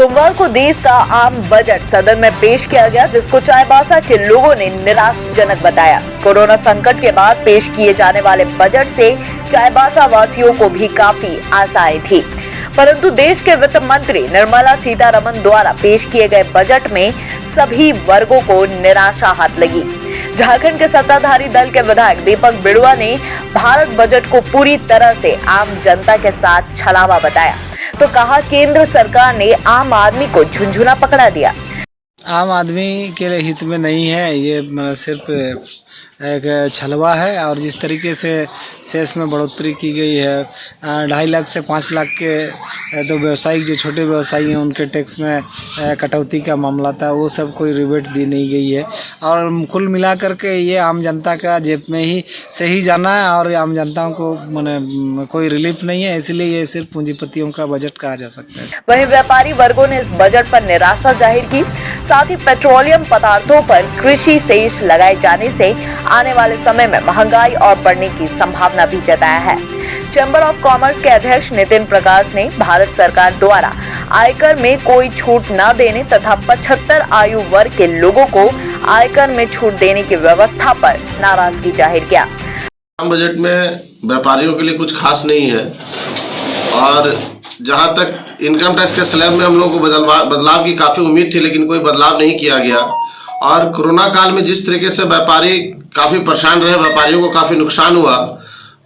सोमवार को देश का आम बजट सदन में पेश किया गया, जिसको चाईबासा के लोगों ने निराशाजनक बताया। कोरोना संकट के बाद पेश किए जाने वाले बजट से चाईबासा वासियों को भी काफी आशाएं थी, परंतु देश के वित्त मंत्री निर्मला सीतारमण द्वारा पेश किए गए बजट में सभी वर्गों को निराशा हाथ लगी। झारखंड के सत्ताधारी दल के विधायक दीपक बिरुआ ने भारत बजट को पूरी तरह से आम जनता के साथ छलावा बताया, तो कहा केंद्र सरकार ने आम आदमी को झुनझुना पकड़ा दिया। आम आदमी के हित में नहीं है, ये सिर्फ एक छलवा है। और जिस तरीके से सेस में बढ़ोतरी की गई है, 2.5 लाख से 5 लाख के तो व्यवसायिक जो छोटे व्यवसायी हैं उनके टैक्स में कटौती का मामला था, वो सब कोई रिबेट दी नहीं गई है। और कुल मिलाकर के ये आम जनता का जेब में ही से ही जाना है और आम जनताओं को माने कोई रिलीफ नहीं है, इसलिए ये सिर्फ पूंजीपतियों का बजट कहा जा सकता है। वहीं व्यापारी वर्गों ने इस बजट पर निराशा जाहिर की, साथ ही पेट्रोलियम पदार्थों पर कृषि सेस लगाए जाने से आने वाले समय में महंगाई और बढ़ने की संभावना भी जताया है। चैम्बर ऑफ कॉमर्स के अध्यक्ष नितिन प्रकाश ने भारत सरकार द्वारा आयकर में कोई छूट न देने तथा 75 आयु वर्ग के लोगों को आयकर में छूट देने की व्यवस्था पर नाराजगी जाहिर किया। बजट में व्यापारियों के लिए कुछ खास नहीं है और जहां तक इनकम टैक्स के स्लैब में हम लोगों को बदलाव की काफी उम्मीद थी, लेकिन कोई बदलाव नहीं किया गया। और कोरोना काल में जिस तरीके से व्यापारी काफी परेशान रहे, व्यापारियों को काफी नुकसान हुआ,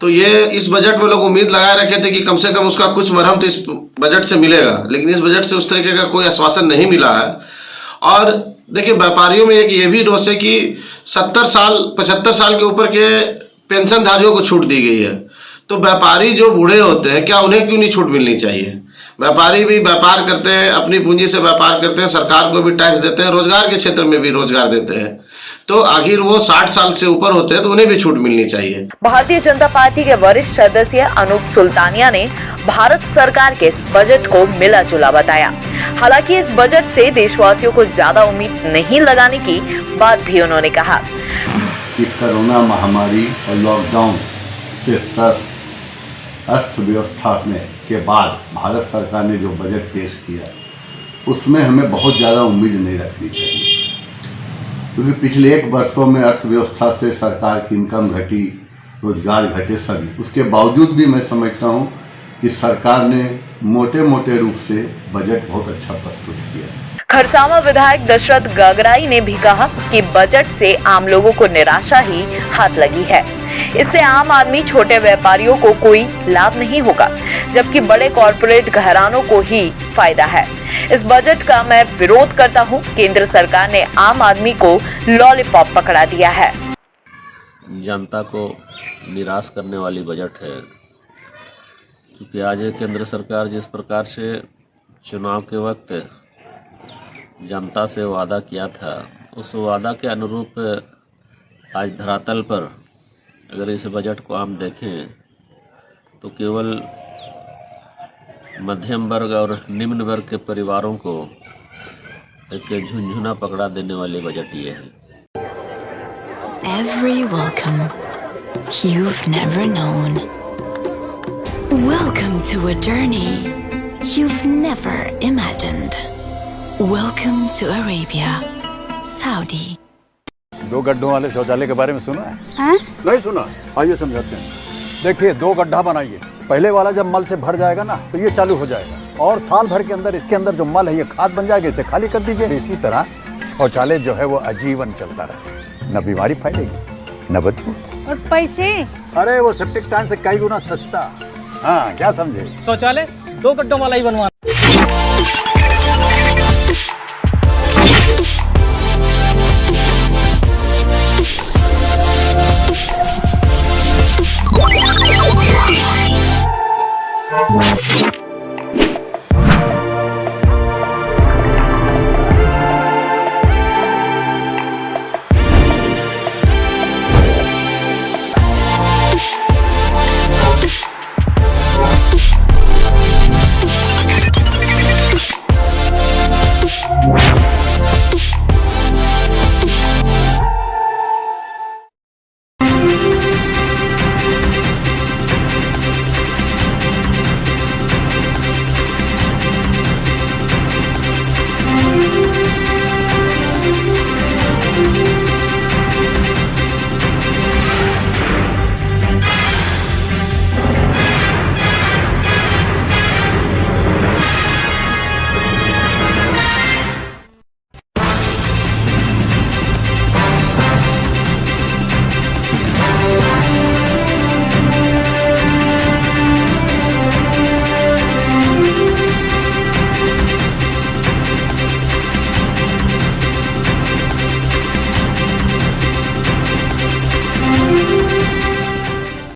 तो ये इस बजट में लोग उम्मीद लगाए रखे थे कि कम से कम उसका कुछ मरहम तो इस बजट से मिलेगा, लेकिन इस बजट से उस तरीके का कोई आश्वासन नहीं मिला है। और देखिए, व्यापारियों में एक ये भी रोष है कि 75 साल के ऊपर के पेंशनधारियों को छूट दी गई है, तो व्यापारी जो बूढ़े होते हैं, क्या उन्हें क्यों नहीं छूट मिलनी चाहिए? व्यापारी भी व्यापार करते हैं, अपनी पूंजी से व्यापार करते हैं, सरकार को भी टैक्स देते हैं, रोजगार के क्षेत्र में भी रोजगार देते हैं, तो आखिर वो 60 साल से ऊपर होते हैं तो उन्हें भी छूट मिलनी चाहिए। भारतीय जनता पार्टी के वरिष्ठ सदस्य अनूप सुल्तानिया ने भारत सरकार के इस बजट को मिला जुला बताया। हालांकि इस बजट से देशवासियों को ज्यादा उम्मीद नहीं लगाने की बात भी उन्होंने कहा। कि कोरोना महामारी और लॉकडाउन से अर्थव्यवस्था में के बाद भारत सरकार ने जो बजट पेश किया, उसमें हमें बहुत ज़्यादा उम्मीद नहीं रखनी चाहिए, क्योंकि पिछले 1 वर्षों में अर्थव्यवस्था से सरकार की इनकम घटी, रोजगार घटे सभी। उसके बावजूद भी मैं समझता हूँ कि सरकार ने मोटे मोटे रूप से बजट बहुत अच्छा प्रस्तुत किया। खरसावां विधायक दशरथ गगराई ने भी कहा कि बजट से आम लोगों को निराशा ही हाथ लगी है। इससे आम आदमी, छोटे व्यापारियों को कोई लाभ नहीं होगा, जबकि बड़े कॉरपोरेट घरानों को ही फायदा है। इस बजट का मैं विरोध करता हूं। केंद्र सरकार ने आम आदमी को लॉलीपॉप पकड़ा दिया है। जनता को निराश करने वाली बजट है, क्योंकि आज केंद्र सरकार जिस प्रकार से चुनाव के वक्त जनता से वादा किया था, उस वादा के अनुरूप आज धरातल पर अगर इस बजट को हम देखें तो केवल मध्यम वर्ग और निम्न वर्ग के परिवारों को एक झुनझुना पकड़ा देने वाले बजट ये है। Every welcome you've never known. Welcome to a journey you've never imagined. Welcome to Arabia, Saudi. 2 गड्ढों वाले शौचालय के बारे में सुना है? हाँ? नहीं सुना? आइए समझाते हैं। देखिए, 2 गड्ढा बनाइए, पहले वाला जब मल से भर जाएगा ना तो ये चालू हो जाएगा, और साल भर के अंदर इसके अंदर जो मल है ये खाद बन जाएगा, इसे खाली कर दीजिए। इसी तरह शौचालय जो है वो आजीवन चलता रहे, न बीमारी फैलेगी न बदबू। और पैसे? अरे वो सेप्टिक टैंक से कई गुना सस्ता। हाँ, क्या समझे? शौचालय 2 गड्ढों वाला ही बनवा।